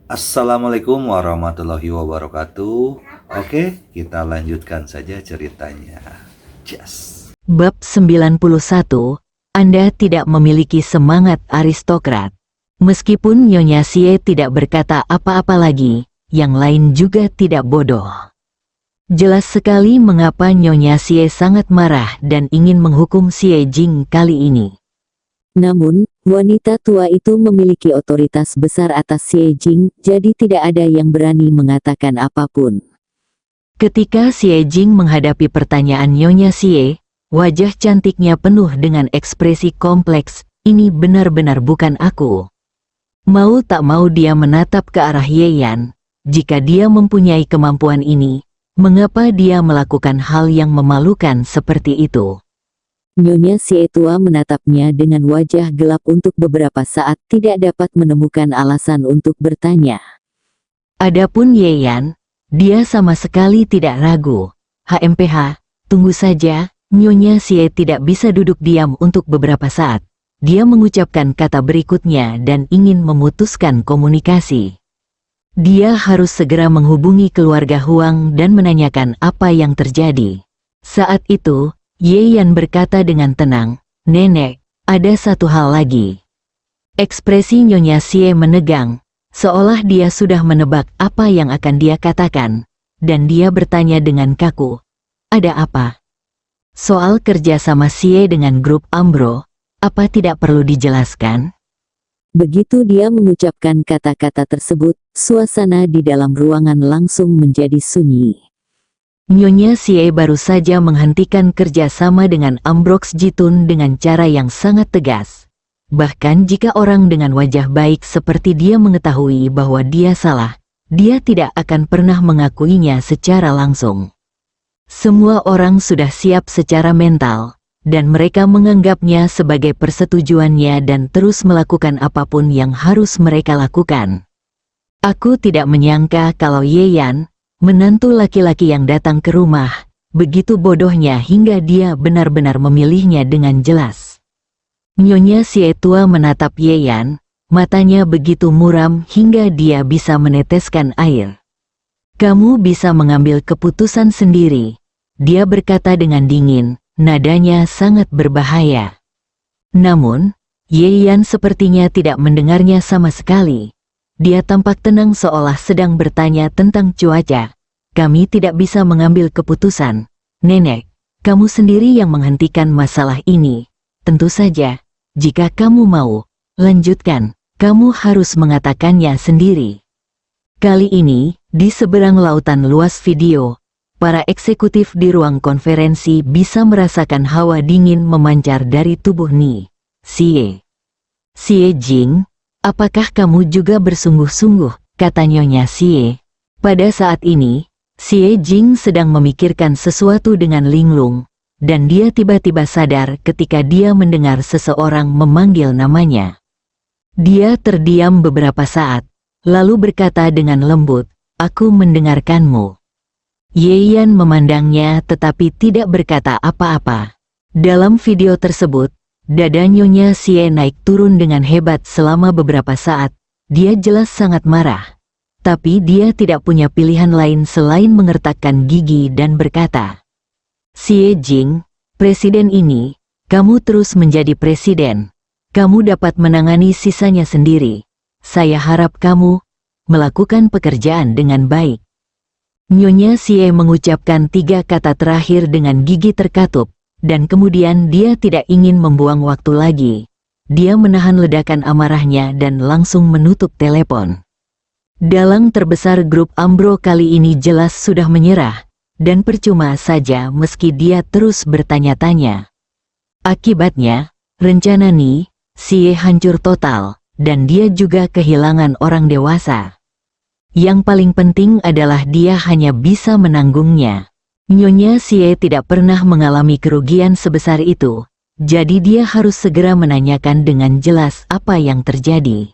Assalamualaikum warahmatullahi wabarakatuh. Oke, kita lanjutkan saja ceritanya. Yes. Bab 91, Anda tidak memiliki semangat aristokrat. Meskipun Nyonya Xie tidak berkata apa-apa lagi, yang lain juga tidak bodoh. Jelas sekali mengapa Nyonya Xie sangat marah dan ingin menghukum Xie Jing kali ini. Namun, wanita tua itu memiliki otoritas besar atas Xie Jing, jadi tidak ada yang berani mengatakan apapun. Ketika Xie Jing menghadapi pertanyaan Nyonya Xie, wajah cantiknya penuh dengan ekspresi kompleks, ini benar-benar bukan aku. Mau tak mau dia menatap ke arah Ye Yan. Jika dia mempunyai kemampuan ini, mengapa dia melakukan hal yang memalukan seperti itu? Nyonya Xie tua menatapnya dengan wajah gelap untuk beberapa saat, tidak dapat menemukan alasan untuk bertanya. Adapun Ye Yan, dia sama sekali tidak ragu. HMPH, tunggu saja. Nyonya Xie tidak bisa duduk diam untuk beberapa saat. Dia mengucapkan kata berikutnya dan ingin memutuskan komunikasi. Dia harus segera menghubungi keluarga Huang dan menanyakan apa yang terjadi. Saat itu, Ye Yan berkata dengan tenang, "Nenek, ada satu hal lagi." Ekspresi Nyonya Xie menegang, seolah dia sudah menebak apa yang akan dia katakan, dan dia bertanya dengan kaku, "Ada apa?" Soal kerja sama Xie dengan grup Ambro, apa tidak perlu dijelaskan? Begitu dia mengucapkan kata-kata tersebut, suasana di dalam ruangan langsung menjadi sunyi. Nyonya Xie baru saja menghentikan kerjasama dengan Ambrox Jitun dengan cara yang sangat tegas. Bahkan jika orang dengan wajah baik seperti dia mengetahui bahwa dia salah, dia tidak akan pernah mengakuinya secara langsung. Semua orang sudah siap secara mental, dan mereka menganggapnya sebagai persetujuannya dan terus melakukan apapun yang harus mereka lakukan. Aku tidak menyangka kalau Ye Yan, menantu laki-laki yang datang ke rumah, begitu bodohnya hingga dia benar-benar memilihnya dengan jelas. Nyonya Xie tua menatap Ye Yan, matanya begitu muram hingga dia bisa meneteskan air. "Kamu bisa mengambil keputusan sendiri," dia berkata dengan dingin, nadanya sangat berbahaya. Namun, Ye Yan sepertinya tidak mendengarnya sama sekali. Dia tampak tenang seolah sedang bertanya tentang cuaca. "Kami tidak bisa mengambil keputusan. Nenek, kamu sendiri yang menghentikan masalah ini. Tentu saja, jika kamu mau, lanjutkan. Kamu harus mengatakannya sendiri." Kali ini, di seberang lautan luas video, para eksekutif di ruang konferensi bisa merasakan hawa dingin memancar dari tubuh Ni Xie. "Xie Jing, apakah kamu juga bersungguh-sungguh?" kata Nyonya Xie. Pada saat ini, Xie Jing sedang memikirkan sesuatu dengan linglung, dan dia tiba-tiba sadar ketika dia mendengar seseorang memanggil namanya. Dia terdiam beberapa saat, lalu berkata dengan lembut, "Aku mendengarkanmu." Ye Yan memandangnya tetapi tidak berkata apa-apa. Dalam video tersebut, dada Nyonya Xie naik turun dengan hebat selama beberapa saat. Dia jelas sangat marah. Tapi dia tidak punya pilihan lain selain mengertakkan gigi dan berkata, "Xie Jing, presiden ini, kamu terus menjadi presiden. Kamu dapat menangani sisanya sendiri. Saya harap kamu melakukan pekerjaan dengan baik." Nyonya Xie mengucapkan 3 kata terakhir dengan gigi terkatup, dan kemudian dia tidak ingin membuang waktu lagi. Dia menahan ledakan amarahnya dan langsung menutup telepon. Dalang terbesar grup Ambro kali ini jelas sudah menyerah, dan percuma saja meski dia terus bertanya-tanya. Akibatnya, rencana Ni Xie hancur total, dan dia juga kehilangan orang dewasa. Yang paling penting adalah dia hanya bisa menanggungnya. Nyonya Xie tidak pernah mengalami kerugian sebesar itu, jadi dia harus segera menanyakan dengan jelas apa yang terjadi.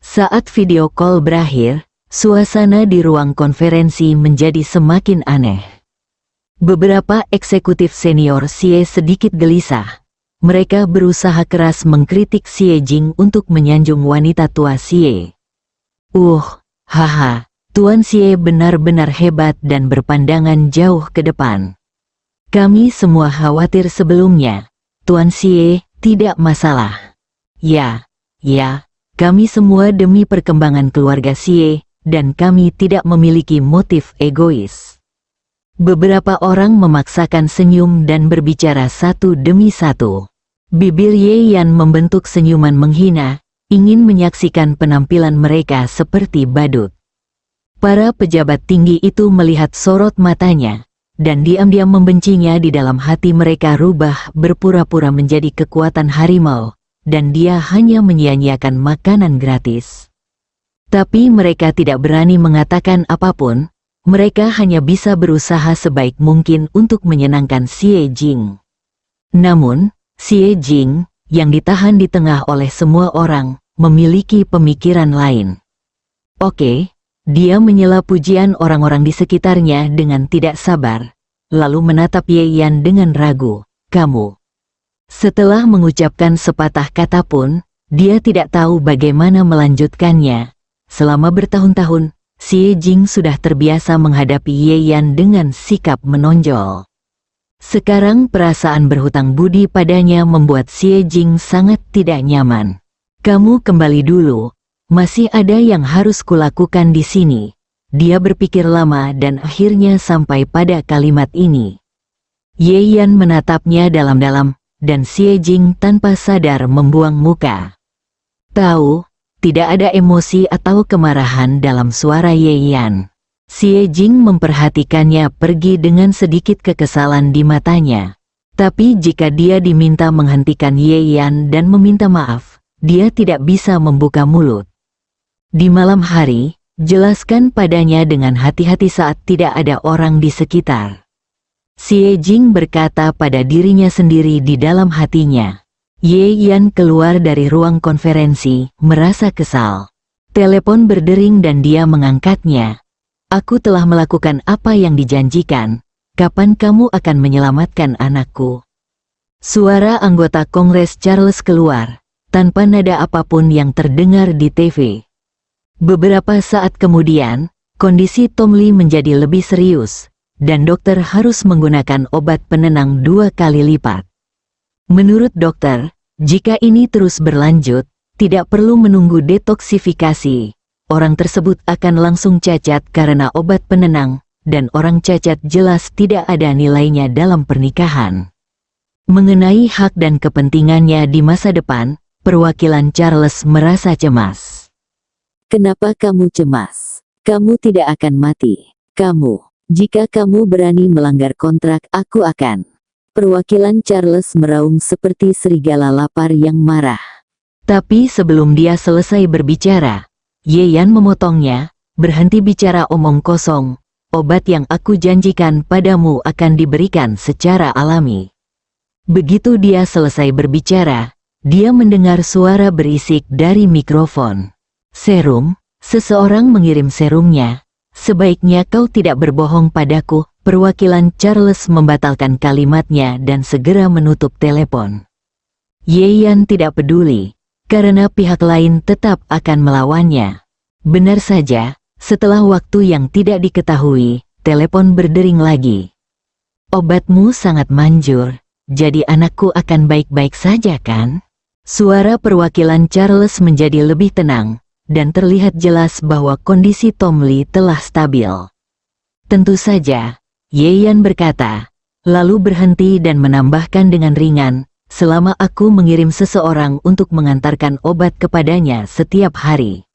Saat video call berakhir, suasana di ruang konferensi menjadi semakin aneh. Beberapa eksekutif senior Xie sedikit gelisah. Mereka berusaha keras mengkritik Xie Jing untuk menyanjung wanita tua Xie. Haha, Tuan Xie benar-benar hebat dan berpandangan jauh ke depan. Kami semua khawatir sebelumnya. Tuan Xie, tidak masalah. Ya, kami semua demi perkembangan keluarga Xie, dan kami tidak memiliki motif egois. Beberapa orang memaksakan senyum dan berbicara satu demi satu. Bibir Ye Yan membentuk senyuman menghina, ingin menyaksikan penampilan mereka seperti badut. Para pejabat tinggi itu melihat sorot matanya, dan diam-diam membencinya. Di dalam hati mereka rubah berpura-pura menjadi kekuatan harimau, dan dia hanya menyia-nyiakan makanan gratis. Tapi mereka tidak berani mengatakan apapun, mereka hanya bisa berusaha sebaik mungkin untuk menyenangkan Xie Jing. Namun, Xie Jing, yang ditahan di tengah oleh semua orang, memiliki pemikiran lain. Oke. Dia menyela pujian orang-orang di sekitarnya dengan tidak sabar, lalu menatap Ye Yan dengan ragu. Kamu. Setelah mengucapkan sepatah kata pun, dia tidak tahu bagaimana melanjutkannya. Selama bertahun-tahun, Xie Jing sudah terbiasa menghadapi Ye Yan dengan sikap menonjol. Sekarang perasaan berhutang budi padanya membuat Xie Jing sangat tidak nyaman. Kamu kembali dulu. Masih ada yang harus kulakukan di sini. Dia berpikir lama dan akhirnya sampai pada kalimat ini. Ye Yan menatapnya dalam-dalam, dan Xie Jing tanpa sadar membuang muka. Tahu, tidak ada emosi atau kemarahan dalam suara Ye Yan. Xie Jing memperhatikannya pergi dengan sedikit kekesalan di matanya. Tapi jika dia diminta menghentikan Ye Yan dan meminta maaf, dia tidak bisa membuka mulut. Di malam hari, jelaskan padanya dengan hati-hati saat tidak ada orang di sekitar. Xie Jing berkata pada dirinya sendiri di dalam hatinya. Ye Yan keluar dari ruang konferensi, merasa kesal. Telepon berdering dan dia mengangkatnya. Aku telah melakukan apa yang dijanjikan. Kapan kamu akan menyelamatkan anakku? Suara anggota Kongres Charles keluar, tanpa nada apapun yang terdengar di TV. Beberapa saat kemudian, kondisi Tom Lee menjadi lebih serius, dan dokter harus menggunakan obat penenang 2 kali lipat. Menurut dokter, jika ini terus berlanjut, tidak perlu menunggu detoksifikasi. Orang tersebut akan langsung cacat karena obat penenang, dan orang cacat jelas tidak ada nilainya dalam pernikahan. Mengenai hak dan kepentingannya di masa depan, perwakilan Charles merasa cemas. Kenapa kamu cemas? Kamu tidak akan mati. Jika kamu berani melanggar kontrak, aku akan. Perwakilan Charles meraung seperti serigala lapar yang marah. Tapi sebelum dia selesai berbicara, Ye Yan memotongnya, berhenti bicara omong kosong. Obat yang aku janjikan padamu akan diberikan secara alami. Begitu dia selesai berbicara, dia mendengar suara berisik dari mikrofon. Serum, seseorang mengirim serumnya. Sebaiknya kau tidak berbohong padaku. Perwakilan Charles membatalkan kalimatnya dan segera menutup telepon. Ye Yan tidak peduli, karena pihak lain tetap akan melawannya. Benar saja, setelah waktu yang tidak diketahui, telepon berdering lagi. Obatmu sangat manjur, jadi anakku akan baik-baik saja kan? Suara perwakilan Charles menjadi lebih tenang, dan terlihat jelas bahwa kondisi Tom Lee telah stabil. Tentu saja, Ye Yan berkata, lalu berhenti dan menambahkan dengan ringan, selama aku mengirim seseorang untuk mengantarkan obat kepadanya setiap hari.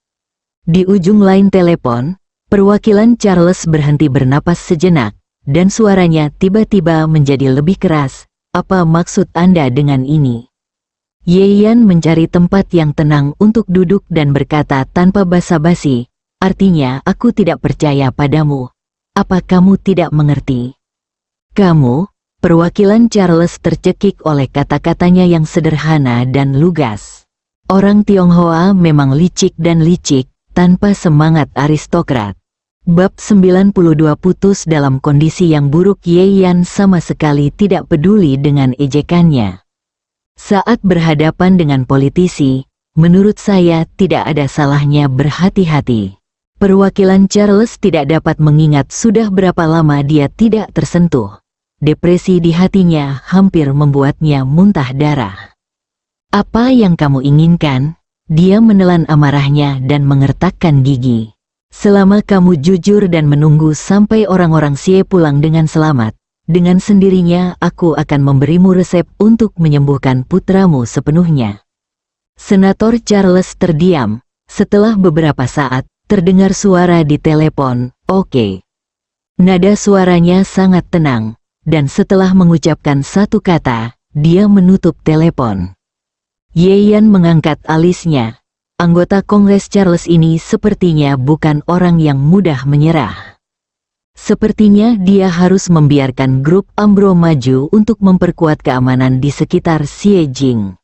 Di ujung lain telepon, perwakilan Charles berhenti bernapas sejenak, dan suaranya tiba-tiba menjadi lebih keras. Apa maksud Anda dengan ini? Ye Yan mencari tempat yang tenang untuk duduk dan berkata tanpa basa-basi, artinya aku tidak percaya padamu. Apa kamu tidak mengerti? Kamu, perwakilan Charles tercekik oleh kata-katanya yang sederhana dan lugas. Orang Tionghoa memang licik dan licik, tanpa semangat aristokrat. Bab 92 putus dalam kondisi yang buruk. Ye Yan sama sekali tidak peduli dengan ejekannya. Saat berhadapan dengan politisi, menurut saya tidak ada salahnya berhati-hati. Perwakilan Charles tidak dapat mengingat sudah berapa lama dia tidak tersentuh. Depresi di hatinya hampir membuatnya muntah darah. Apa yang kamu inginkan? Dia menelan amarahnya dan mengertakkan gigi. Selama kamu jujur dan menunggu sampai orang-orang Sie pulang dengan selamat, dengan sendirinya aku akan memberimu resep untuk menyembuhkan putramu sepenuhnya. Senator Charles terdiam. Setelah beberapa saat, terdengar suara di telepon, "Oke." Nada suaranya sangat tenang, dan setelah mengucapkan satu kata, dia menutup telepon. Ye Yan mengangkat alisnya. Anggota Kongres Charles ini sepertinya bukan orang yang mudah menyerah. Sepertinya dia harus membiarkan grup Ambro maju untuk memperkuat keamanan di sekitar Xie Jing.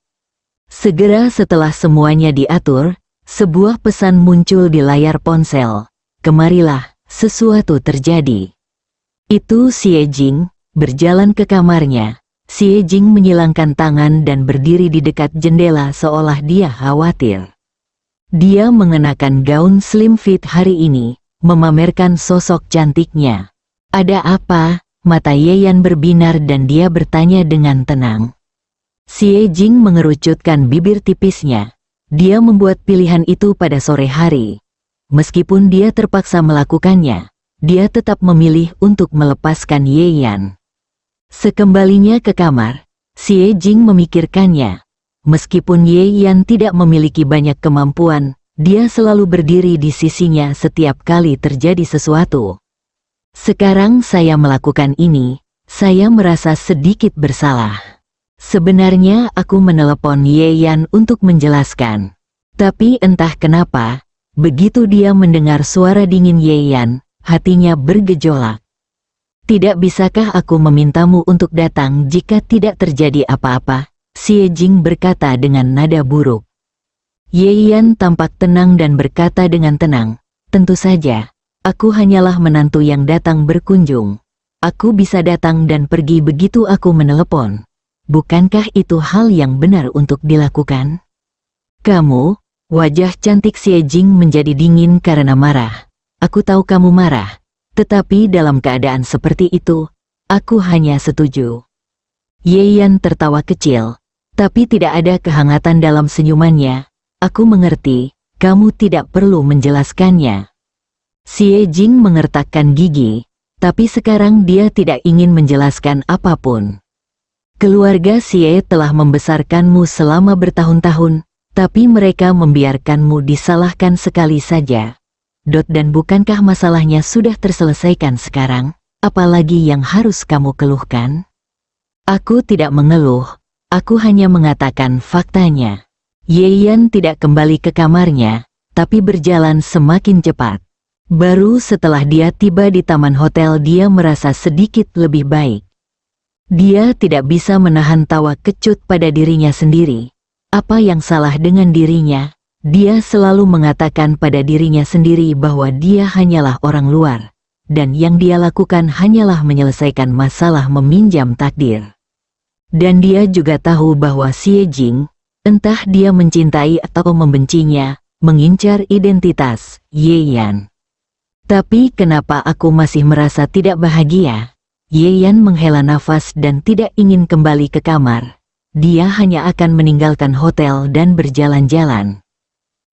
Segera setelah semuanya diatur, sebuah pesan muncul di layar ponsel. "Kemarilah, sesuatu terjadi." Itu Xie Jing, berjalan ke kamarnya. Xie Jing menyilangkan tangan dan berdiri di dekat jendela seolah dia khawatir. Dia mengenakan gaun slim fit hari ini, memamerkan sosok cantiknya. "Ada apa?" Mata Ye Yan berbinar dan dia bertanya dengan tenang. Xie Jing mengerucutkan bibir tipisnya. Dia membuat pilihan itu pada sore hari. Meskipun dia terpaksa melakukannya, dia tetap memilih untuk melepaskan Ye Yan. Sekembalinya ke kamar, Xie Jing memikirkannya. Meskipun Ye Yan tidak memiliki banyak kemampuan, dia selalu berdiri di sisinya setiap kali terjadi sesuatu. Sekarang saya melakukan ini, saya merasa sedikit bersalah. Sebenarnya aku menelepon Ye Yan untuk menjelaskan. Tapi entah kenapa, begitu dia mendengar suara dingin Ye Yan, hatinya bergejolak. "Tidak bisakah aku memintamu untuk datang jika tidak terjadi apa-apa?" Xie Jing berkata dengan nada buruk. Ye Yan tampak tenang dan berkata dengan tenang, "Tentu saja, aku hanyalah menantu yang datang berkunjung. Aku bisa datang dan pergi begitu aku menelepon. Bukankah itu hal yang benar untuk dilakukan?" "Kamu?" Wajah cantik Xie Jing menjadi dingin karena marah. "Aku tahu kamu marah. Tetapi dalam keadaan seperti itu, aku hanya setuju." Ye Yan tertawa kecil, tapi tidak ada kehangatan dalam senyumannya. "Aku mengerti, kamu tidak perlu menjelaskannya." Xie Jing mengertakkan gigi, tapi sekarang dia tidak ingin menjelaskan apapun. "Keluarga Xie telah membesarkanmu selama bertahun-tahun, tapi mereka membiarkanmu disalahkan sekali saja. Dan bukankah masalahnya sudah terselesaikan sekarang? Apalagi yang harus kamu keluhkan?" "Aku tidak mengeluh, aku hanya mengatakan faktanya." Ye Yan tidak kembali ke kamarnya, tapi berjalan semakin cepat. Baru setelah dia tiba di taman hotel dia merasa sedikit lebih baik. Dia tidak bisa menahan tawa kecut pada dirinya sendiri. Apa yang salah dengan dirinya? Dia selalu mengatakan pada dirinya sendiri bahwa dia hanyalah orang luar, dan yang dia lakukan hanyalah menyelesaikan masalah meminjam takdir. Dan dia juga tahu bahwa Xie Jing, entah dia mencintai atau membencinya, mengincar identitas Ye Yan. "Tapi kenapa aku masih merasa tidak bahagia?" Ye Yan menghela nafas dan tidak ingin kembali ke kamar. Dia hanya akan meninggalkan hotel dan berjalan-jalan.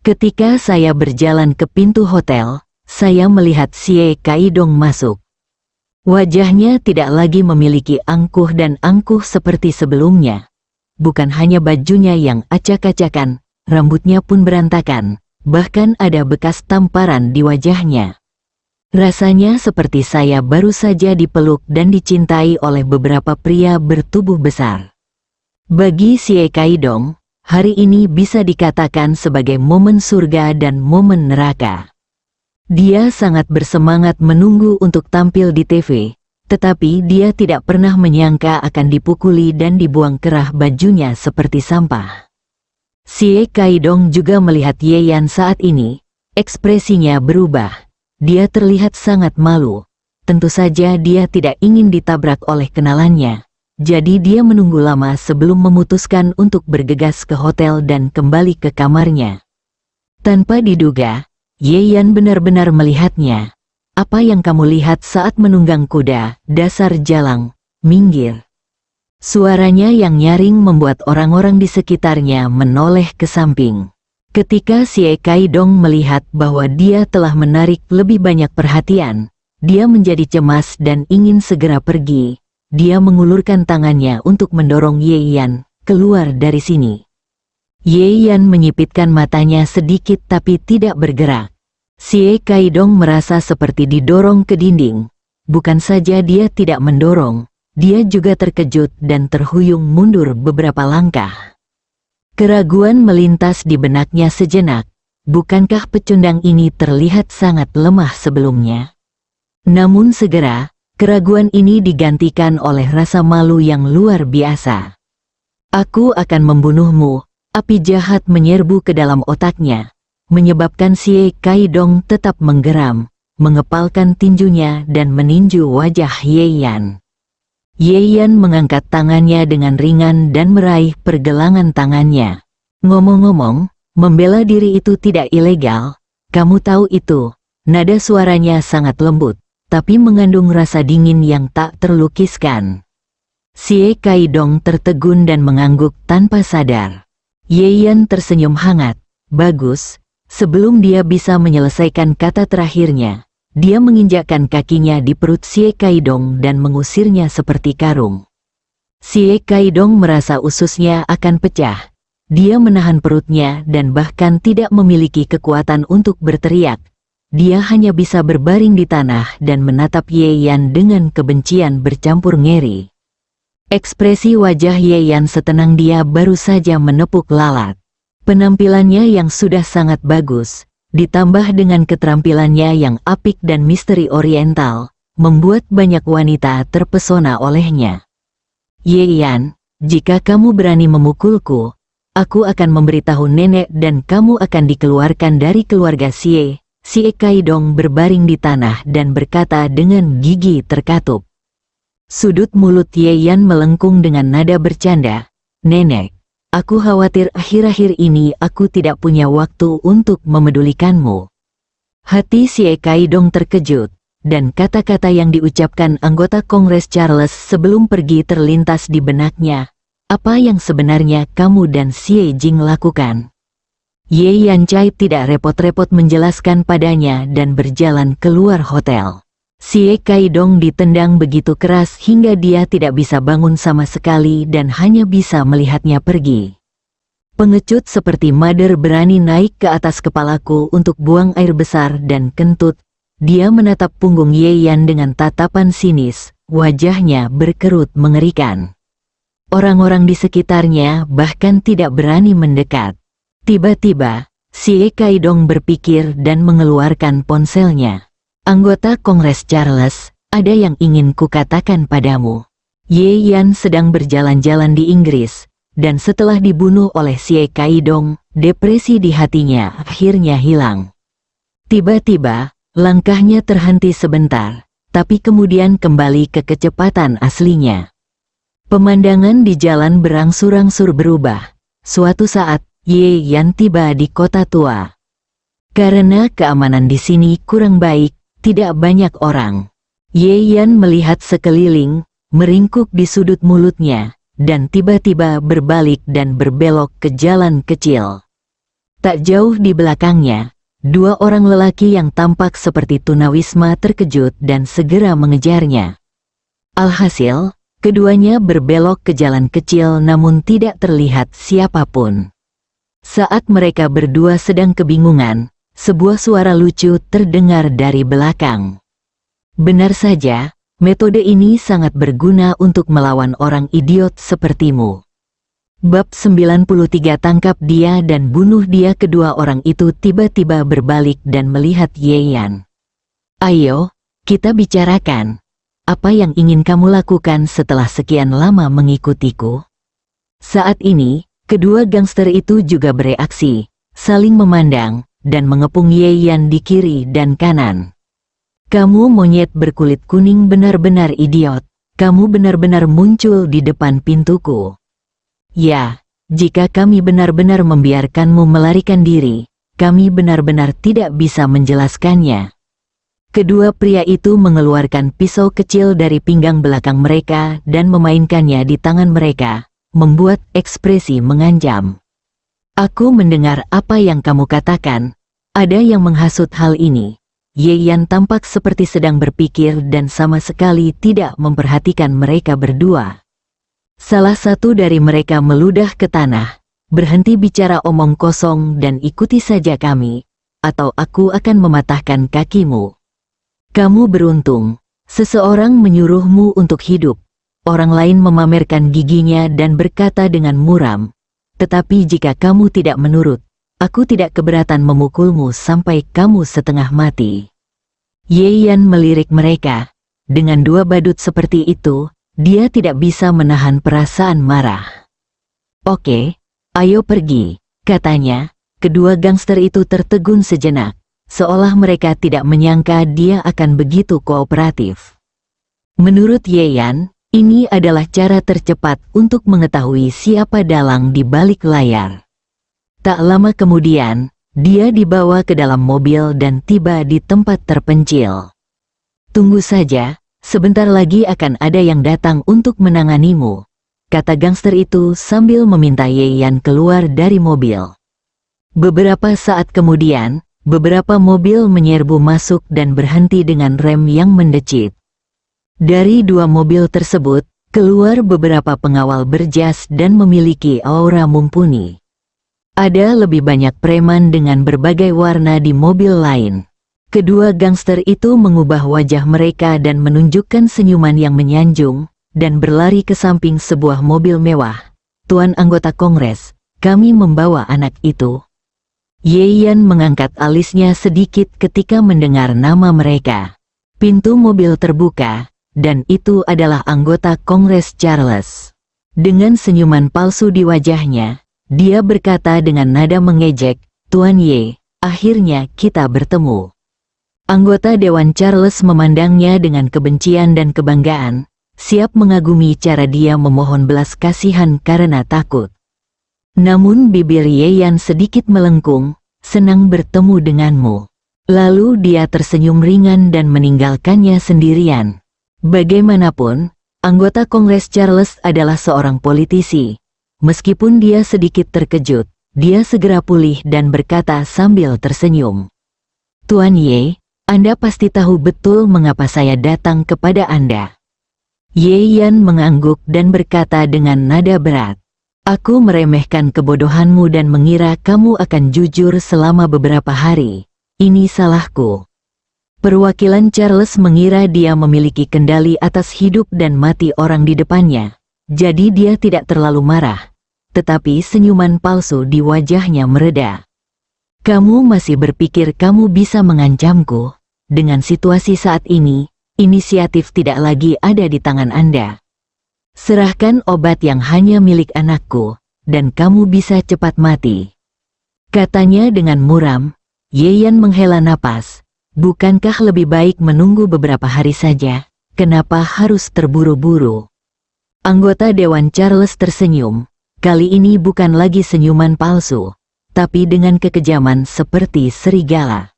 "Ketika saya berjalan ke pintu hotel, saya melihat Xie Kaidong masuk. Wajahnya tidak lagi memiliki angkuh dan angkuh seperti sebelumnya. Bukan hanya bajunya yang acak-acakan, rambutnya pun berantakan, bahkan ada bekas tamparan di wajahnya. Rasanya seperti saya baru saja dipeluk dan dicintai oleh beberapa pria bertubuh besar." Bagi Xie Kaidong, hari ini bisa dikatakan sebagai momen surga dan momen neraka. Dia sangat bersemangat menunggu untuk tampil di TV, tetapi dia tidak pernah menyangka akan dipukuli dan dibuang kerah bajunya seperti sampah. Xie Kaidong juga melihat Ye Yan saat ini, ekspresinya berubah. Dia terlihat sangat malu. Tentu saja dia tidak ingin ditabrak oleh kenalannya. Jadi dia menunggu lama sebelum memutuskan untuk bergegas ke hotel dan kembali ke kamarnya. Tanpa diduga, Ye Yan benar-benar melihatnya. Apa yang kamu lihat saat menunggang kuda, dasar jalang, minggir. Suaranya yang nyaring membuat orang-orang di sekitarnya menoleh ke samping. Ketika Xie Kaidong melihat bahwa dia telah menarik lebih banyak perhatian, dia menjadi cemas dan ingin segera pergi. Dia mengulurkan tangannya untuk mendorong Ye Yan keluar dari sini. Ye Yan menyipitkan matanya sedikit tapi tidak bergerak. Xie Kaidong merasa seperti didorong ke dinding. Bukan saja dia tidak mendorong, dia juga terkejut dan terhuyung mundur beberapa langkah. Keraguan melintas di benaknya sejenak. Bukankah pecundang ini terlihat sangat lemah sebelumnya? Namun segera, keraguan ini digantikan oleh rasa malu yang luar biasa. Aku akan membunuhmu, api jahat menyerbu ke dalam otaknya, menyebabkan Xie Kaidong tetap menggeram, mengepalkan tinjunya dan meninju wajah Ye Yan. Ye Yan mengangkat tangannya dengan ringan dan meraih pergelangan tangannya. Ngomong-ngomong, membela diri itu tidak ilegal, kamu tahu itu. Nada suaranya sangat lembut, tapi mengandung rasa dingin yang tak terlukiskan. Xie Kaidong tertegun dan mengangguk tanpa sadar. Ye Yan tersenyum hangat. Bagus, sebelum dia bisa menyelesaikan kata terakhirnya, dia menginjakkan kakinya di perut Xie Kaidong dan mengusirnya seperti karung. Xie Kaidong merasa ususnya akan pecah. Dia menahan perutnya dan bahkan tidak memiliki kekuatan untuk berteriak. Dia hanya bisa berbaring di tanah dan menatap Ye Yan dengan kebencian bercampur ngeri. Ekspresi wajah Ye Yan setenang dia baru saja menepuk lalat. Penampilannya yang sudah sangat bagus, ditambah dengan keterampilannya yang apik dan misteri oriental, membuat banyak wanita terpesona olehnya. Ye Yan, jika kamu berani memukulku, aku akan memberitahu nenek dan kamu akan dikeluarkan dari keluarga Xie. Xie Kaidong berbaring di tanah dan berkata dengan gigi terkatup. Sudut mulut Ye Yan melengkung dengan nada bercanda. Nenek, aku khawatir akhir-akhir ini aku tidak punya waktu untuk memedulikanmu. Hati Xie Kaidong terkejut, dan kata-kata yang diucapkan anggota Kongres Charles sebelum pergi terlintas di benaknya. Apa yang sebenarnya kamu dan Xie Jing lakukan? Ye Yancai tidak repot-repot menjelaskan padanya dan berjalan keluar hotel. Xie Kaidong ditendang begitu keras hingga dia tidak bisa bangun sama sekali dan hanya bisa melihatnya pergi. Pengecut seperti Mother berani naik ke atas kepalaku untuk buang air besar dan kentut. Dia menatap punggung Ye Yan dengan tatapan sinis, wajahnya berkerut mengerikan. Orang-orang di sekitarnya bahkan tidak berani mendekat. Tiba-tiba, Xie Kaidong berpikir dan mengeluarkan ponselnya. Anggota Kongres Charles, ada yang ingin kukatakan padamu. Ye Yan sedang berjalan-jalan di Inggris, dan setelah dibunuh oleh Xie Kaidong, depresi di hatinya akhirnya hilang. Tiba-tiba, langkahnya terhenti sebentar, tapi kemudian kembali ke kecepatan aslinya. Pemandangan di jalan berangsur-angsur berubah. Suatu saat, Ye Yan tiba di kota tua. Karena keamanan di sini kurang baik, tidak banyak orang. Ye Yan melihat sekeliling, meringkuk di sudut mulutnya, dan tiba-tiba berbalik dan berbelok ke jalan kecil. Tak jauh di belakangnya, dua orang lelaki yang tampak seperti tunawisma terkejut dan segera mengejarnya. Alhasil, keduanya berbelok ke jalan kecil namun tidak terlihat siapapun. Saat mereka berdua sedang kebingungan, sebuah suara lucu terdengar dari belakang. Benar saja, metode ini sangat berguna untuk melawan orang idiot sepertimu. Bab 93 tangkap dia dan bunuh dia. Kedua orang itu tiba-tiba berbalik dan melihat Ye Yan. Ayo, kita bicarakan. Apa yang ingin kamu lakukan setelah sekian lama mengikutiku? Saat ini, kedua gangster itu juga bereaksi, saling memandang, dan mengepung Ye Yan di kiri dan kanan. Kamu monyet berkulit kuning benar-benar idiot. Kamu benar-benar muncul di depan pintuku. Ya, jika kami benar-benar membiarkanmu melarikan diri, kami benar-benar tidak bisa menjelaskannya. Kedua pria itu mengeluarkan pisau kecil dari pinggang belakang mereka dan memainkannya di tangan mereka, membuat ekspresi mengancam. Aku mendengar apa yang kamu katakan. Ada yang menghasut hal ini. Ye Yan tampak seperti sedang berpikir dan sama sekali tidak memperhatikan mereka berdua. Salah satu dari mereka meludah ke tanah. Berhenti bicara omong kosong dan ikuti saja kami, atau aku akan mematahkan kakimu. Kamu beruntung, seseorang menyuruhmu untuk hidup. Orang lain memamerkan giginya dan berkata dengan muram, tetapi jika kamu tidak menurut, aku tidak keberatan memukulmu sampai kamu setengah mati. Ye Yan melirik mereka. Dengan dua badut seperti itu, dia tidak bisa menahan perasaan marah. Oke, ayo pergi, katanya. Kedua gangster itu tertegun sejenak, seolah mereka tidak menyangka dia akan begitu kooperatif. Menurut Ye Yan, ini adalah cara tercepat untuk mengetahui siapa dalang di balik layar. Tak lama kemudian, dia dibawa ke dalam mobil dan tiba di tempat terpencil. Tunggu saja, sebentar lagi akan ada yang datang untuk menanganimu, kata gangster itu sambil meminta Ye Yan keluar dari mobil. Beberapa saat kemudian, beberapa mobil menyerbu masuk dan berhenti dengan rem yang mendecit. Dari dua mobil tersebut, keluar beberapa pengawal berjas dan memiliki aura mumpuni. Ada lebih banyak preman dengan berbagai warna di mobil lain. Kedua gangster itu mengubah wajah mereka dan menunjukkan senyuman yang menyanjung, dan berlari ke samping sebuah mobil mewah. Tuan anggota Kongres, kami membawa anak itu. Ye Yan mengangkat alisnya sedikit ketika mendengar nama mereka. Pintu mobil terbuka, dan itu adalah anggota Kongres Charles. Dengan senyuman palsu di wajahnya, dia berkata dengan nada mengejek, Tuan Ye, akhirnya kita bertemu. Anggota Dewan Charles memandangnya dengan kebencian dan kebanggaan, siap mengagumi cara dia memohon belas kasihan karena takut. Namun bibir Ye Yan sedikit melengkung, senang bertemu denganmu. Lalu dia tersenyum ringan dan meninggalkannya sendirian. Bagaimanapun, anggota Kongres Charles adalah seorang politisi. Meskipun dia sedikit terkejut, dia segera pulih dan berkata sambil tersenyum. Tuan Ye, Anda pasti tahu betul mengapa saya datang kepada Anda. Ye Yan mengangguk dan berkata dengan nada berat. Aku meremehkan kebodohanmu dan mengira kamu akan jujur selama beberapa hari. Ini salahku. Perwakilan Charles mengira dia memiliki kendali atas hidup dan mati orang di depannya. Jadi dia tidak terlalu marah. Tetapi senyuman palsu di wajahnya mereda. Kamu masih berpikir kamu bisa mengancamku? Dengan situasi saat ini, inisiatif tidak lagi ada di tangan Anda. Serahkan obat yang hanya milik anakku, dan kamu bisa cepat mati. Katanya dengan muram. Ye Yan menghela napas. Bukankah lebih baik menunggu beberapa hari saja? Kenapa harus terburu-buru? Anggota Dewan Charles tersenyum. Kali ini bukan lagi senyuman palsu, tapi dengan kekejaman seperti serigala.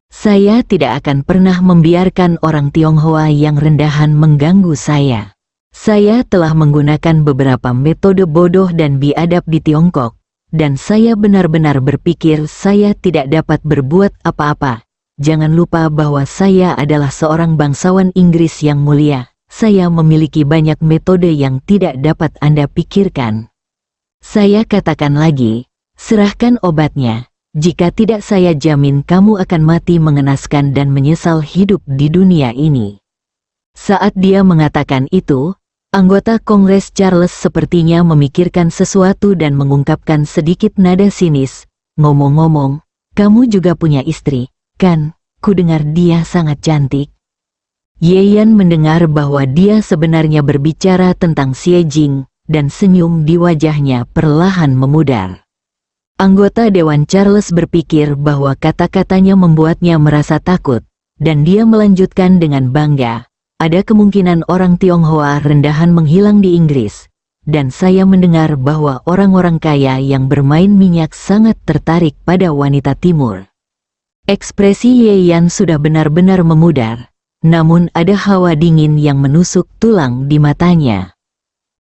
Saya tidak akan pernah membiarkan orang Tionghoa yang rendahan mengganggu saya. Saya telah menggunakan beberapa metode bodoh dan biadab di Tiongkok, dan saya benar-benar berpikir saya tidak dapat berbuat apa-apa. Jangan lupa bahwa saya adalah seorang bangsawan Inggris yang mulia. Saya memiliki banyak metode yang tidak dapat Anda pikirkan. Saya katakan lagi, serahkan obatnya. Jika tidak, saya jamin kamu akan mati mengenaskan dan menyesal hidup di dunia ini. Saat dia mengatakan itu, anggota Kongres Charles sepertinya memikirkan sesuatu dan mengungkapkan sedikit nada sinis. Ngomong-ngomong, kamu juga punya istri, kan? Kudengar dia sangat cantik. Ye Yan mendengar bahwa dia sebenarnya berbicara tentang Xie Jing, dan senyum di wajahnya perlahan memudar. Anggota Dewan Charles berpikir bahwa kata-katanya membuatnya merasa takut, dan dia melanjutkan dengan bangga. Ada kemungkinan orang Tionghoa rendahan menghilang di Inggris. dan saya mendengar bahwa orang-orang kaya yang bermain minyak sangat tertarik pada wanita timur. Ekspresi Ye Yan sudah benar-benar memudar, namun ada hawa dingin yang menusuk tulang di matanya.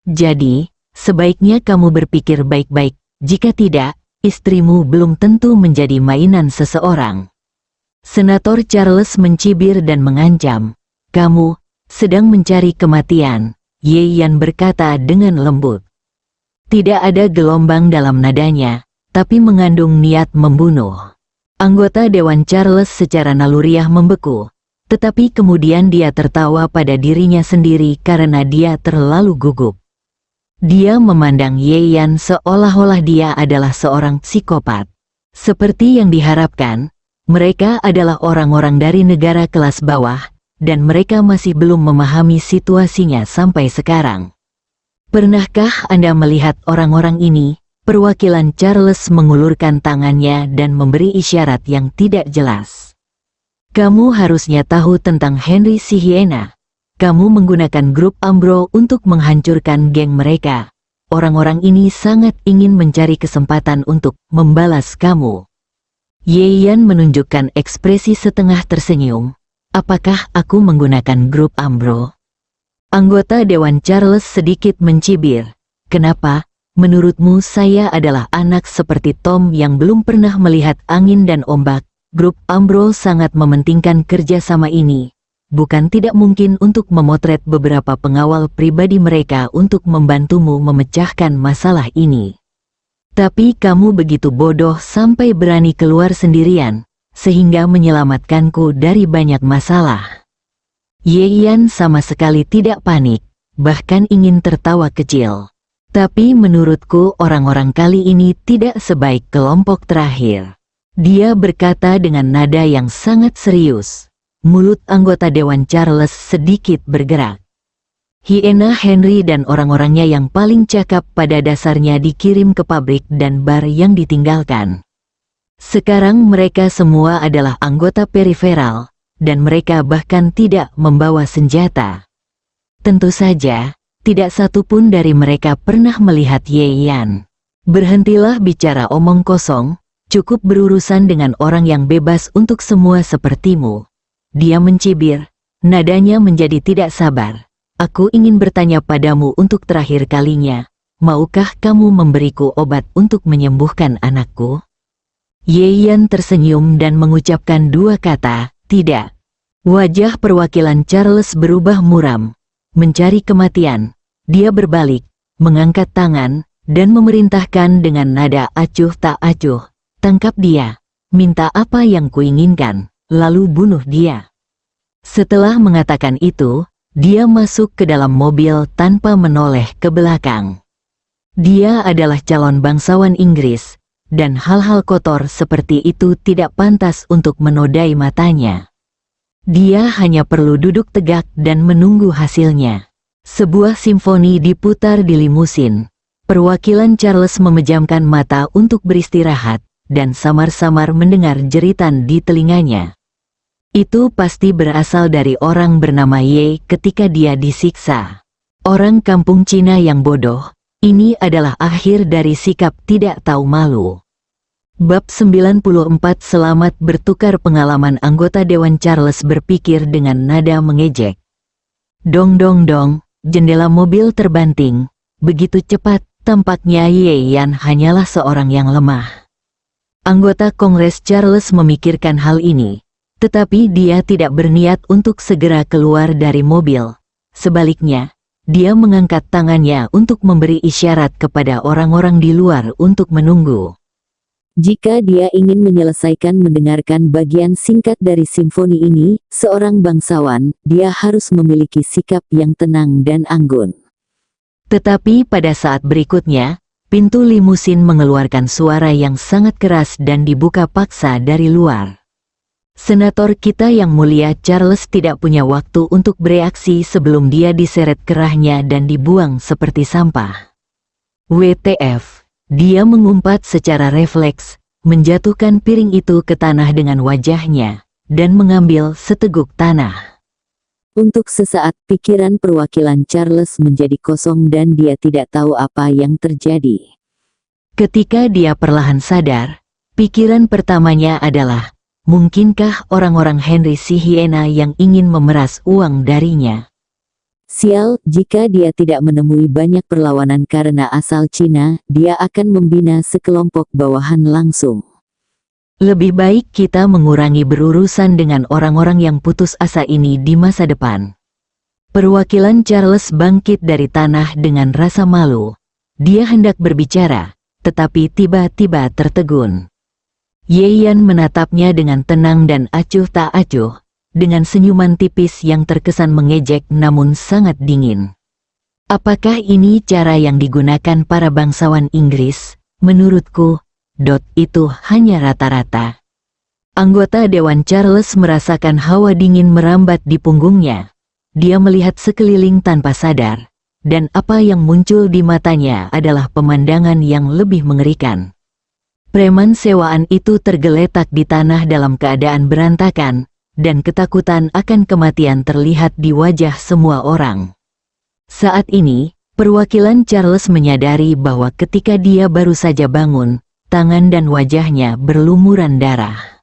Jadi, sebaiknya kamu berpikir baik-baik, jika tidak, istrimu belum tentu menjadi mainan seseorang. Senator Charles mencibir dan mengancam. Kamu sedang mencari kematian, Ye Yan berkata dengan lembut. Tidak ada gelombang dalam nadanya, tapi mengandung niat membunuh. Anggota Dewan Charles secara naluriah membeku, tetapi kemudian dia tertawa pada dirinya sendiri karena dia terlalu gugup. Dia memandang Ye Yan seolah-olah dia adalah seorang psikopat. Seperti yang diharapkan, mereka adalah orang-orang dari negara kelas bawah, dan mereka masih belum memahami situasinya sampai sekarang. Pernahkah Anda melihat orang-orang ini? Perwakilan Charles mengulurkan tangannya dan memberi isyarat yang tidak jelas. Kamu harusnya tahu tentang Henry si Hyena. Kamu menggunakan grup Umbro untuk menghancurkan geng mereka. Orang-orang ini sangat ingin mencari kesempatan untuk membalas kamu. Ye Yan menunjukkan ekspresi setengah tersenyum. Apakah aku menggunakan grup Umbro? Anggota Dewan Charles sedikit mencibir. Kenapa? Menurutmu saya adalah anak seperti Tom yang belum pernah melihat angin dan ombak. Grup Umbro sangat mementingkan kerjasama ini. Bukan tidak mungkin untuk memotret beberapa pengawal pribadi mereka untuk membantumu memecahkan masalah ini. Tapi kamu begitu bodoh sampai berani keluar sendirian, sehingga menyelamatkanku dari banyak masalah. Ye Yan sama sekali tidak panik, bahkan ingin tertawa kecil. Tapi menurutku orang-orang kali ini tidak sebaik kelompok terakhir. Dia berkata dengan nada yang sangat serius. Mulut anggota Dewan Charles sedikit bergerak. Hyena Henry dan orang-orangnya yang paling cakap pada dasarnya dikirim ke pabrik dan bar yang ditinggalkan. Sekarang mereka semua adalah anggota periferal, dan mereka bahkan tidak membawa senjata. Tentu saja, tidak satu pun dari mereka pernah melihat Ye Yan. Berhentilah bicara omong kosong, cukup berurusan dengan orang yang bebas untuk semua sepertimu. Dia mencibir, nadanya menjadi tidak sabar. Aku ingin bertanya padamu untuk terakhir kalinya, maukah kamu memberiku obat untuk menyembuhkan anakku? Ye Yan tersenyum dan mengucapkan dua kata, tidak. Wajah perwakilan Charles berubah muram. Mencari kematian, dia berbalik, mengangkat tangan, dan memerintahkan dengan nada acuh tak acuh, tangkap dia, minta apa yang kuinginkan, lalu bunuh dia. Setelah mengatakan itu, dia masuk ke dalam mobil tanpa menoleh ke belakang. Dia adalah calon bangsawan Inggris, dan hal-hal kotor seperti itu tidak pantas untuk menodai matanya. Dia hanya perlu duduk tegak dan menunggu hasilnya. Sebuah simfoni diputar di limusin. Perwakilan Charles memejamkan mata untuk beristirahat, dan samar-samar mendengar jeritan di telinganya. Itu pasti berasal dari orang bernama Ye ketika dia disiksa. Orang kampung Cina yang bodoh, ini adalah akhir dari sikap tidak tahu malu. Bab 94 Selamat bertukar pengalaman anggota Dewan Charles berpikir dengan nada mengejek. Dong dong dong, jendela mobil terbanting. Begitu cepat, tampaknya Ye Yan hanyalah seorang yang lemah. Anggota Kongres Charles memikirkan hal ini. Tetapi dia tidak berniat untuk segera keluar dari mobil. Sebaliknya, dia mengangkat tangannya untuk memberi isyarat kepada orang-orang di luar untuk menunggu. Jika dia ingin menyelesaikan mendengarkan bagian singkat dari simfoni ini, seorang bangsawan, dia harus memiliki sikap yang tenang dan anggun. Tetapi pada saat berikutnya, pintu limusin mengeluarkan suara yang sangat keras dan dibuka paksa dari luar. Senator kita yang mulia Charles tidak punya waktu untuk bereaksi sebelum dia diseret kerahnya dan dibuang seperti sampah. WTF, dia mengumpat secara refleks, menjatuhkan piring itu ke tanah dengan wajahnya, dan mengambil seteguk tanah. Untuk sesaat pikiran perwakilan Charles menjadi kosong dan dia tidak tahu apa yang terjadi. Ketika dia perlahan sadar, pikiran pertamanya adalah, mungkinkah orang-orang Henry si Hiena yang ingin memeras uang darinya? Sial, jika dia tidak menemui banyak perlawanan karena asal Cina, dia akan membina sekelompok bawahan langsung. Lebih baik kita mengurangi berurusan dengan orang-orang yang putus asa ini di masa depan. Perwakilan Charles bangkit dari tanah dengan rasa malu. Dia hendak berbicara, tetapi tiba-tiba tertegun. Ye Yan menatapnya dengan tenang dan acuh tak acuh, dengan senyuman tipis yang terkesan mengejek namun sangat dingin. Apakah ini cara yang digunakan para bangsawan Inggris? Menurutku, itu hanya rata-rata. Anggota Dewan Charles merasakan hawa dingin merambat di punggungnya. Dia melihat sekeliling tanpa sadar, dan apa yang muncul di matanya adalah pemandangan yang lebih mengerikan. Preman sewaan itu tergeletak di tanah dalam keadaan berantakan, dan ketakutan akan kematian terlihat di wajah semua orang. Saat ini, perwakilan Charles menyadari bahwa ketika dia baru saja bangun, tangan dan wajahnya berlumuran darah.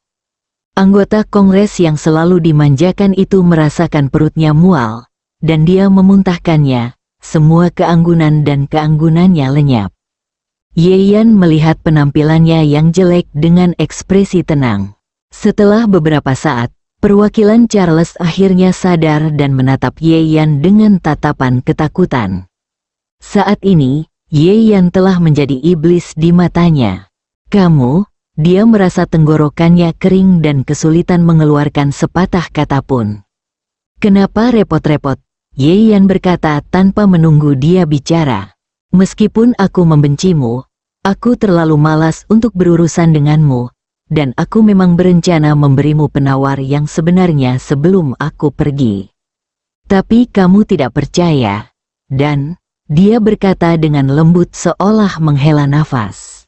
Anggota Kongres yang selalu dimanjakan itu merasakan perutnya mual, dan dia memuntahkannya, semua keanggunan dan keanggunannya lenyap. Ye Yan melihat penampilannya yang jelek dengan ekspresi tenang. Setelah beberapa saat, perwakilan Charles akhirnya sadar dan menatap Ye Yan dengan tatapan ketakutan. Saat ini, Ye Yan telah menjadi iblis di matanya. Kamu, dia merasa tenggorokannya kering dan kesulitan mengeluarkan sepatah kata pun. Kenapa repot-repot? Ye Yan berkata tanpa menunggu dia bicara. Meskipun aku membencimu, aku terlalu malas untuk berurusan denganmu. Dan aku memang berencana memberimu penawar yang sebenarnya sebelum aku pergi. Tapi kamu tidak percaya, dan dia berkata dengan lembut seolah menghela nafas.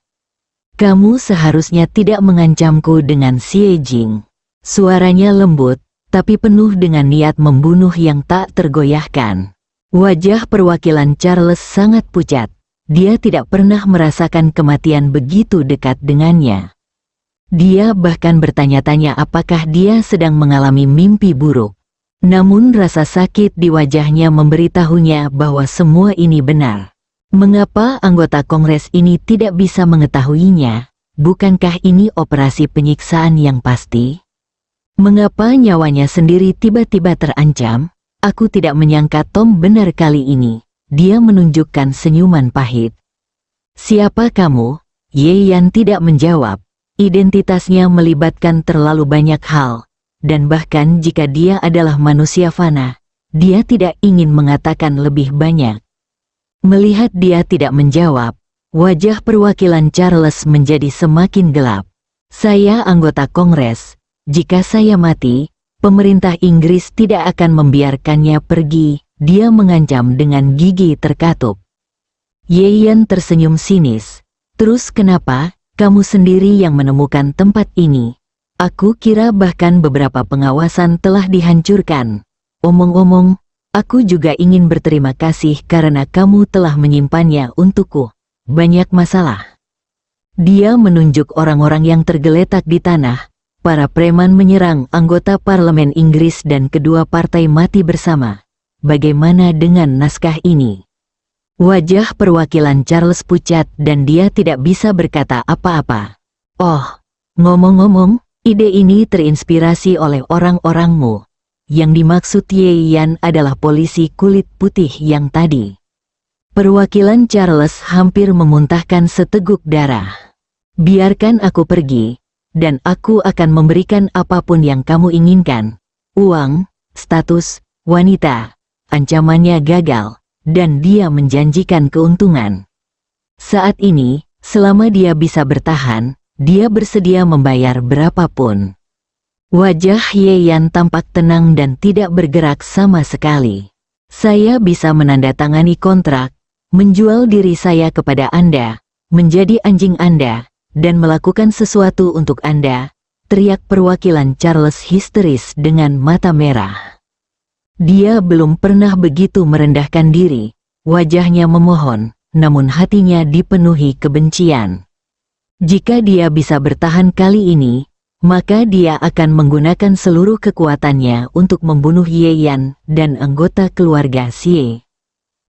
Kamu seharusnya tidak mengancamku dengan Xie Jing. Suaranya lembut, tapi penuh dengan niat membunuh yang tak tergoyahkan. Wajah perwakilan Charles sangat pucat. Dia tidak pernah merasakan kematian begitu dekat dengannya. Dia bahkan bertanya-tanya apakah dia sedang mengalami mimpi buruk. Namun rasa sakit di wajahnya memberitahunya bahwa semua ini benar. Mengapa anggota Kongres ini tidak bisa mengetahuinya? Bukankah ini operasi penyiksaan yang pasti? Mengapa nyawanya sendiri tiba-tiba terancam? Aku tidak menyangka Tom benar kali ini. Dia menunjukkan senyuman pahit. Siapa kamu? Ye Yan tidak menjawab. Identitasnya melibatkan terlalu banyak hal, dan bahkan jika dia adalah manusia fana, dia tidak ingin mengatakan lebih banyak. Melihat dia tidak menjawab, wajah perwakilan Charles menjadi semakin gelap. Saya anggota Kongres, jika saya mati, pemerintah Inggris tidak akan membiarkannya pergi, dia mengancam dengan gigi terkatup. Ye Yan tersenyum sinis. Terus kenapa? Kamu sendiri yang menemukan tempat ini. Aku kira bahkan beberapa pengawasan telah dihancurkan. Omong-omong, aku juga ingin berterima kasih karena kamu telah menyimpannya untukku. Banyak masalah. Dia menunjuk orang-orang yang tergeletak di tanah. Para preman menyerang anggota parlemen Inggris dan kedua partai mati bersama. Bagaimana dengan naskah ini? Wajah perwakilan Charles pucat dan dia tidak bisa berkata apa-apa. Oh, ngomong-ngomong, ide ini terinspirasi oleh orang-orangmu. Yang dimaksud Ye Yan adalah polisi kulit putih yang tadi. Perwakilan Charles hampir memuntahkan seteguk darah. Biarkan aku pergi, dan aku akan memberikan apapun yang kamu inginkan. Uang, status, wanita. Ancamannya gagal. Dan dia menjanjikan keuntungan. Saat ini, selama dia bisa bertahan, dia bersedia membayar berapapun. Wajah Ye Yan tampak tenang dan tidak bergerak sama sekali. Saya bisa menandatangani kontrak, menjual diri saya kepada Anda, menjadi anjing Anda, dan melakukan sesuatu untuk Anda, teriak perwakilan Charles histeris dengan mata merah. Dia belum pernah begitu merendahkan diri, wajahnya memohon, namun hatinya dipenuhi kebencian. Jika dia bisa bertahan kali ini, maka dia akan menggunakan seluruh kekuatannya untuk membunuh Ye Yan dan anggota keluarga Xie.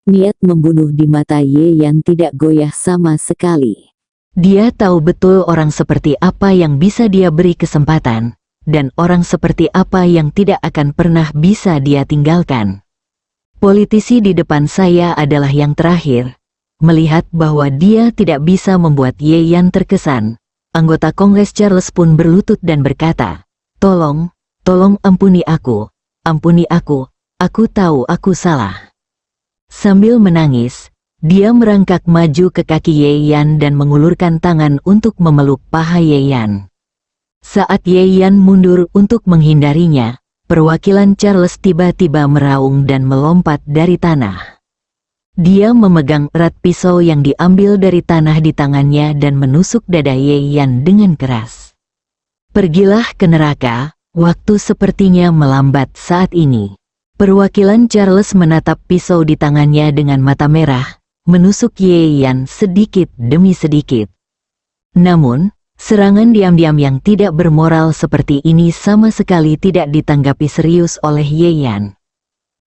Niat membunuh di mata Ye Yan tidak goyah sama sekali. Dia tahu betul orang seperti apa yang bisa dia beri kesempatan, dan orang seperti apa yang tidak akan pernah bisa dia tinggalkan. Politisi di depan saya adalah yang terakhir. Melihat bahwa dia tidak bisa membuat Ye Yan terkesan, anggota Kongres Charles pun berlutut dan berkata, tolong ampuni aku tahu aku salah. Sambil menangis, dia merangkak maju ke kaki Ye Yan dan mengulurkan tangan untuk memeluk paha Ye Yan. Saat Ye Yan mundur untuk menghindarinya, perwakilan Charles tiba-tiba meraung dan melompat dari tanah. Dia memegang erat pisau yang diambil dari tanah di tangannya dan menusuk dada Ye Yan dengan keras. Pergilah ke neraka, waktu sepertinya melambat saat ini. Perwakilan Charles menatap pisau di tangannya dengan mata merah, menusuk Ye Yan sedikit demi sedikit. Namun, serangan diam-diam yang tidak bermoral seperti ini sama sekali tidak ditanggapi serius oleh Ye Yan.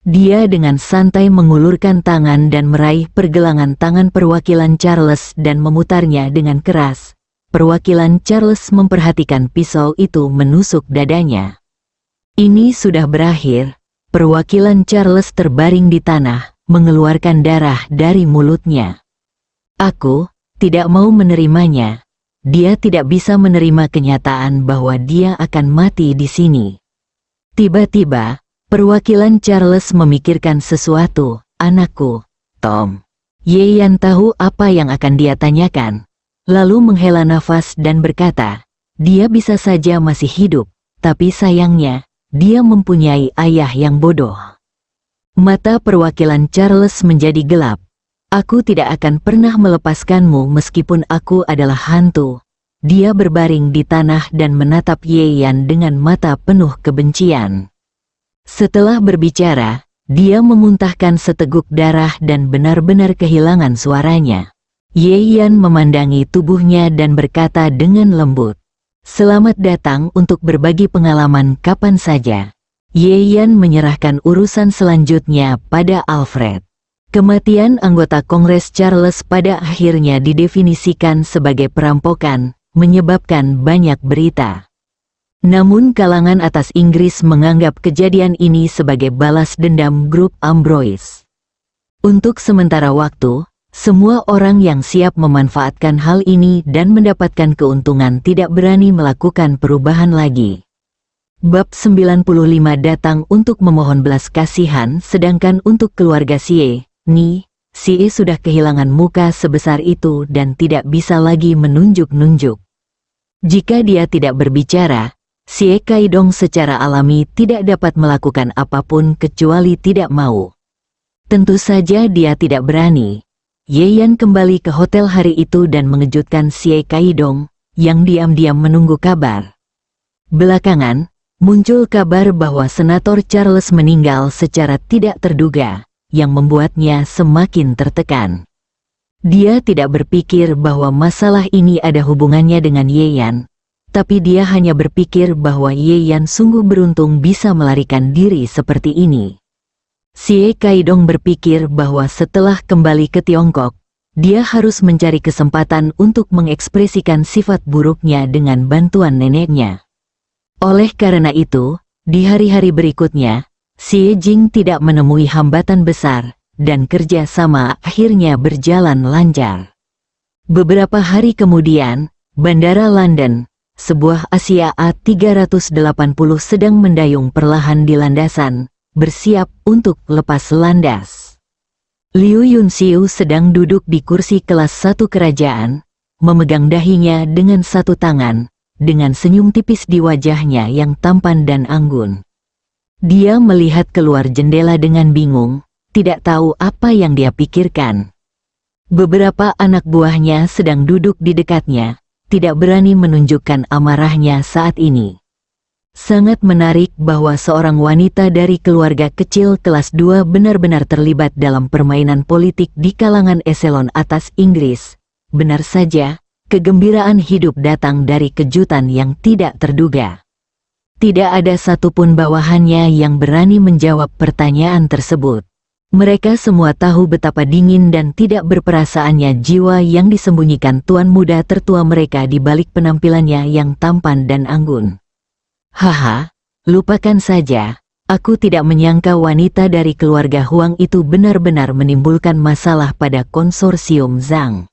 Dia dengan santai mengulurkan tangan dan meraih pergelangan tangan perwakilan Charles dan memutarnya dengan keras. Perwakilan Charles memperhatikan pisau itu menusuk dadanya. Ini sudah berakhir. Perwakilan Charles terbaring di tanah, mengeluarkan darah dari mulutnya. Aku tidak mau menerimanya. Dia tidak bisa menerima kenyataan bahwa dia akan mati di sini. Tiba-tiba, perwakilan Charles memikirkan sesuatu. Anakku, Tom. Ye Yan tahu apa yang akan dia tanyakan. Lalu menghela nafas dan berkata, dia bisa saja masih hidup, tapi sayangnya, dia mempunyai ayah yang bodoh. Mata perwakilan Charles menjadi gelap. Aku tidak akan pernah melepaskanmu meskipun aku adalah hantu. Dia berbaring di tanah dan menatap Ye Yan dengan mata penuh kebencian. Setelah berbicara, dia memuntahkan seteguk darah dan benar-benar kehilangan suaranya. Ye Yan memandangi tubuhnya dan berkata dengan lembut, selamat datang untuk berbagi pengalaman kapan saja. Ye Yan menyerahkan urusan selanjutnya pada Alfred. Kematian anggota Kongres Charles pada akhirnya didefinisikan sebagai perampokan, menyebabkan banyak berita. Namun kalangan atas Inggris menganggap kejadian ini sebagai balas dendam grup Ambroise. Untuk sementara waktu, semua orang yang siap memanfaatkan hal ini dan mendapatkan keuntungan tidak berani melakukan perubahan lagi. Bab 95 datang untuk memohon belas kasihan, sedangkan untuk keluarga Xie, Xie sudah kehilangan muka sebesar itu dan tidak bisa lagi menunjuk-nunjuk. Jika dia tidak berbicara, Xie Kaidong secara alami tidak dapat melakukan apapun kecuali tidak mau. Tentu saja dia tidak berani. Ye Yan kembali ke hotel hari itu dan mengejutkan Xie Kaidong, yang diam-diam menunggu kabar. Belakangan, muncul kabar bahwa Senator Charles meninggal secara tidak terduga, yang membuatnya semakin tertekan. Dia tidak berpikir bahwa masalah ini ada hubungannya dengan Ye Yan, tapi dia hanya berpikir bahwa Ye Yan sungguh beruntung bisa melarikan diri seperti ini. Xie Kaidong berpikir bahwa setelah kembali ke Tiongkok, dia harus mencari kesempatan untuk mengekspresikan sifat buruknya dengan bantuan neneknya. Oleh karena itu, di hari-hari berikutnya, Xie Jing tidak menemui hambatan besar, dan kerja sama akhirnya berjalan lancar. Beberapa hari kemudian, Bandara London, sebuah Asia A380 sedang mendayung perlahan di landasan, bersiap untuk lepas landas. Liu Yunxiu sedang duduk di kursi kelas 1 kerajaan, memegang dahinya dengan satu tangan, dengan senyum tipis di wajahnya yang tampan dan anggun. Dia melihat keluar jendela dengan bingung, tidak tahu apa yang dia pikirkan. Beberapa anak buahnya sedang duduk di dekatnya, tidak berani menunjukkan amarahnya saat ini. Sangat menarik bahwa seorang wanita dari keluarga kecil kelas 2 benar-benar terlibat dalam permainan politik di kalangan eselon atas Inggris. Benar saja, kegembiraan hidup datang dari kejutan yang tidak terduga. Tidak ada satupun bawahannya yang berani menjawab pertanyaan tersebut. Mereka semua tahu betapa dingin dan tidak berperasaannya jiwa yang disembunyikan tuan muda tertua mereka di balik penampilannya yang tampan dan anggun. Haha, lupakan saja, aku tidak menyangka wanita dari keluarga Huang itu benar-benar menimbulkan masalah pada konsorsium Zhang.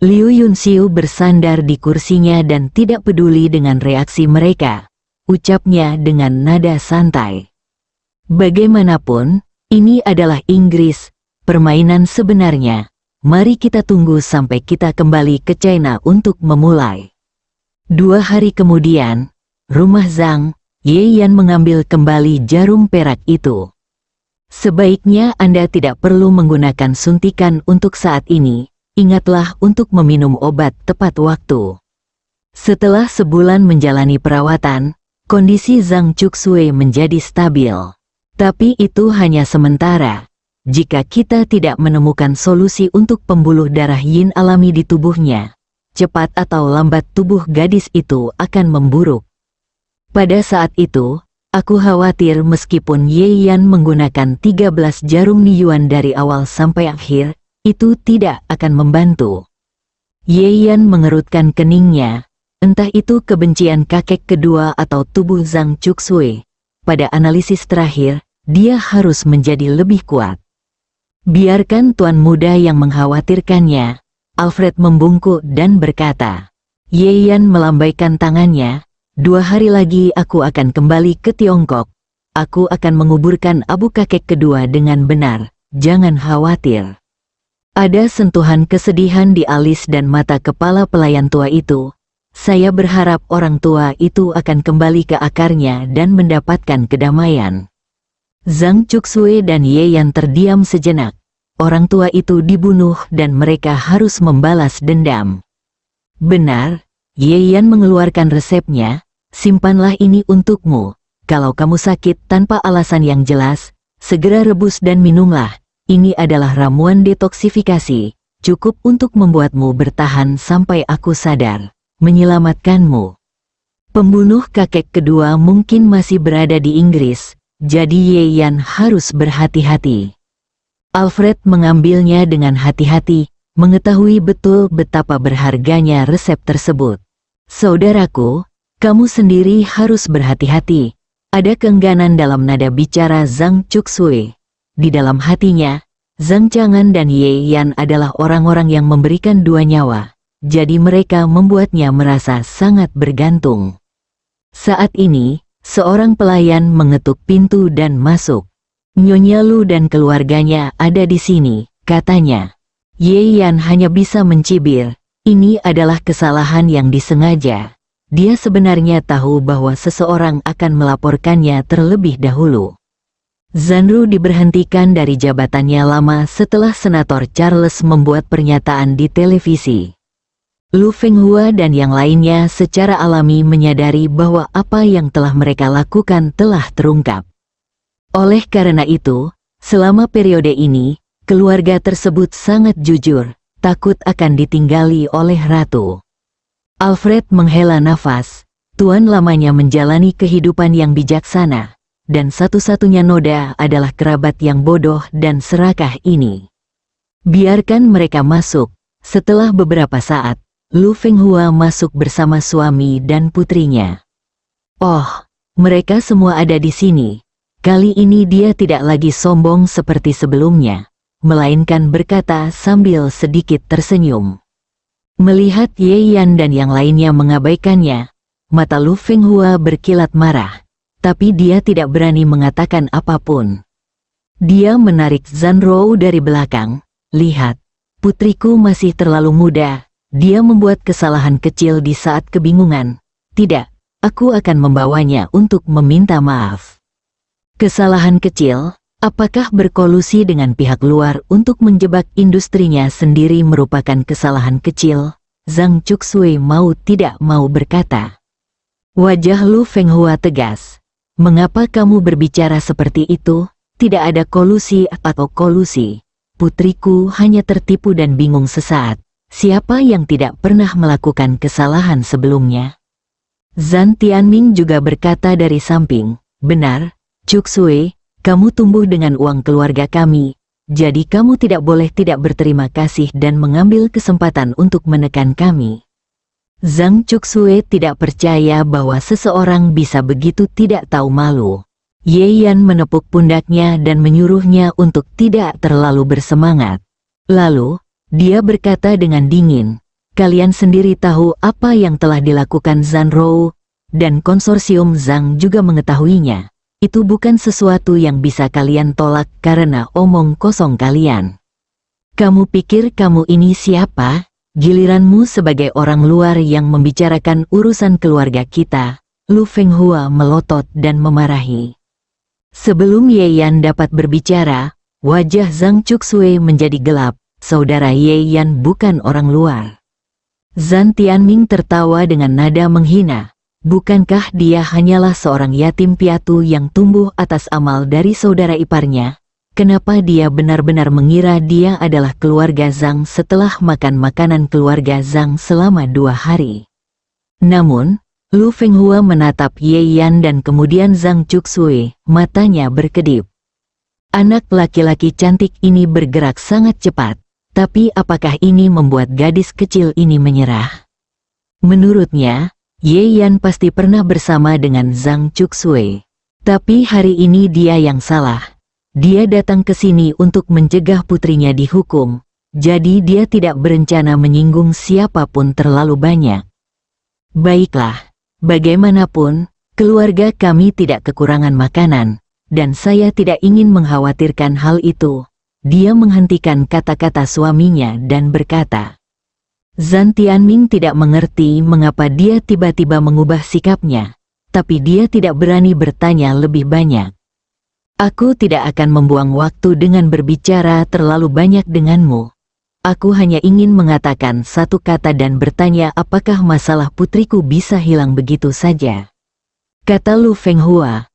Liu Yunxiu bersandar di kursinya dan tidak peduli dengan reaksi mereka, ucapnya dengan nada santai. Bagaimanapun, ini adalah Inggris, permainan sebenarnya. Mari kita tunggu sampai kita kembali ke China untuk memulai. 2 hari kemudian, rumah Zhang, Ye Yan mengambil kembali jarum perak itu. Sebaiknya Anda tidak perlu menggunakan suntikan untuk saat ini, ingatlah untuk meminum obat tepat waktu. Setelah sebulan menjalani perawatan, kondisi Zhang Chuxue menjadi stabil. Tapi itu hanya sementara. Jika kita tidak menemukan solusi untuk pembuluh darah yin alami di tubuhnya, cepat atau lambat tubuh gadis itu akan memburuk. Pada saat itu, aku khawatir meskipun Ye Yan menggunakan 13 jarum niyuan dari awal sampai akhir, itu tidak akan membantu. Ye Yan mengerutkan keningnya, entah itu kebencian kakek kedua atau tubuh Zhang Chuxue. Pada analisis terakhir, dia harus menjadi lebih kuat. Biarkan tuan muda yang mengkhawatirkannya. Alfred membungkuk dan berkata. Ye Yan melambaikan tangannya. 2 hari lagi aku akan kembali ke Tiongkok. Aku akan menguburkan abu kakek kedua dengan benar. Jangan khawatir. Ada sentuhan kesedihan di alis dan mata kepala pelayan tua itu. Saya berharap orang tua itu akan kembali ke akarnya dan mendapatkan kedamaian. Zhang Chuxue dan Ye Yan terdiam sejenak. Orang tua itu dibunuh dan mereka harus membalas dendam. Benar, Ye Yan mengeluarkan resepnya. Simpanlah ini untukmu. Kalau kamu sakit tanpa alasan yang jelas, segera rebus dan minumlah. Ini adalah ramuan detoksifikasi, cukup untuk membuatmu bertahan sampai aku sadar, menyelamatkanmu. Pembunuh kakek kedua mungkin masih berada di Inggris, jadi Ye Yan harus berhati-hati. Alfred mengambilnya dengan hati-hati, mengetahui betul betapa berharganya resep tersebut. Saudaraku, kamu sendiri harus berhati-hati. Ada keengganan dalam nada bicara Zhang Chuxue. Di dalam hatinya, Zhang Chang'an dan Ye Yan adalah orang-orang yang memberikan 2 nyawa. Jadi mereka membuatnya merasa sangat bergantung. Saat ini, seorang pelayan mengetuk pintu dan masuk. Nyonya Lu dan keluarganya ada di sini, katanya. Ye Yan hanya bisa mencibir. Ini adalah kesalahan yang disengaja. Dia sebenarnya tahu bahwa seseorang akan melaporkannya terlebih dahulu. Zanru diberhentikan dari jabatannya lama setelah Senator Charles membuat pernyataan di televisi. Lu Fenghua dan yang lainnya secara alami menyadari bahwa apa yang telah mereka lakukan telah terungkap. Oleh karena itu, selama periode ini, keluarga tersebut sangat jujur, takut akan ditinggali oleh ratu. Alfred menghela nafas, tuan lamanya menjalani kehidupan yang bijaksana, dan satu-satunya noda adalah kerabat yang bodoh dan serakah ini. Biarkan mereka masuk. Setelah beberapa saat, Lu Fenghua masuk bersama suami dan putrinya. Oh, mereka semua ada di sini. Kali ini dia tidak lagi sombong seperti sebelumnya, melainkan berkata sambil sedikit tersenyum. Melihat Ye Yan dan yang lainnya mengabaikannya, mata Lu Fenghua berkilat marah, tapi dia tidak berani mengatakan apapun. Dia menarik Zanrou dari belakang. Lihat, putriku masih terlalu muda, dia membuat kesalahan kecil di saat kebingungan. Tidak, aku akan membawanya untuk meminta maaf. Kesalahan kecil, apakah berkolusi dengan pihak luar untuk menjebak industrinya sendiri merupakan kesalahan kecil? Zhang Chuxue mau tidak mau berkata. Wajah Lu Fenghua tegas. Mengapa kamu berbicara seperti itu? Tidak ada kolusi atau kolusi. Putriku hanya tertipu dan bingung sesaat. Siapa yang tidak pernah melakukan kesalahan sebelumnya? Zhan Tianming juga berkata dari samping, benar, Cuksue, kamu tumbuh dengan uang keluarga kami, jadi kamu tidak boleh tidak berterima kasih dan mengambil kesempatan untuk menekan kami. Zhang Cuksue tidak percaya bahwa seseorang bisa begitu tidak tahu malu. Ye Yan menepuk pundaknya dan menyuruhnya untuk tidak terlalu bersemangat. Lalu, dia berkata dengan dingin, kalian sendiri tahu apa yang telah dilakukan Zhan Rou, dan konsorsium Zhang juga mengetahuinya. Itu bukan sesuatu yang bisa kalian tolak karena omong kosong kalian. Kamu pikir kamu ini siapa? Giliranmu sebagai orang luar yang membicarakan urusan keluarga kita. Lu Fenghua melotot dan memarahi. Sebelum Ye Yan dapat berbicara, wajah Zhang Cuksue menjadi gelap. Saudara Ye Yan bukan orang luar. Zhan Tianming tertawa dengan nada menghina. Bukankah dia hanyalah seorang yatim piatu yang tumbuh atas amal dari saudara iparnya? Kenapa dia benar-benar mengira dia adalah keluarga Zhang setelah makan makanan keluarga Zhang selama 2 hari? Namun, Lu Fenghua menatap Ye Yan dan kemudian Zhang Cuksue, matanya berkedip. Anak laki-laki cantik ini bergerak sangat cepat, tapi apakah ini membuat gadis kecil ini menyerah? Menurutnya, Ye Yan pasti pernah bersama dengan Zhang Cuksue. Tapi hari ini dia yang salah. Dia datang ke sini untuk mencegah putrinya dihukum, jadi dia tidak berencana menyinggung siapapun terlalu banyak. Baiklah, bagaimanapun, keluarga kami tidak kekurangan makanan, dan saya tidak ingin mengkhawatirkan hal itu. Dia menghentikan kata-kata suaminya dan berkata, Zhan Tianming tidak mengerti mengapa dia tiba-tiba mengubah sikapnya, tapi dia tidak berani bertanya lebih banyak. Aku tidak akan membuang waktu dengan berbicara terlalu banyak denganmu. Aku hanya ingin mengatakan satu kata dan bertanya apakah masalah putriku bisa hilang begitu saja. Kata Lu Fenghua,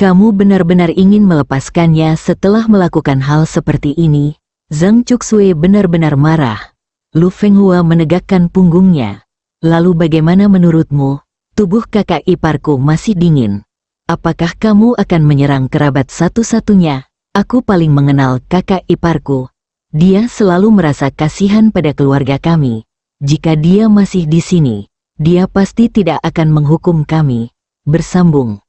kamu benar-benar ingin melepaskannya setelah melakukan hal seperti ini? Zhang Cuksue benar-benar marah. Lu Fenghua menegakkan punggungnya. Lalu bagaimana menurutmu? Tubuh kakak iparku masih dingin. Apakah kamu akan menyerang kerabat satu-satunya? Aku paling mengenal kakak iparku. Dia selalu merasa kasihan pada keluarga kami. Jika dia masih di sini, dia pasti tidak akan menghukum kami. Bersambung.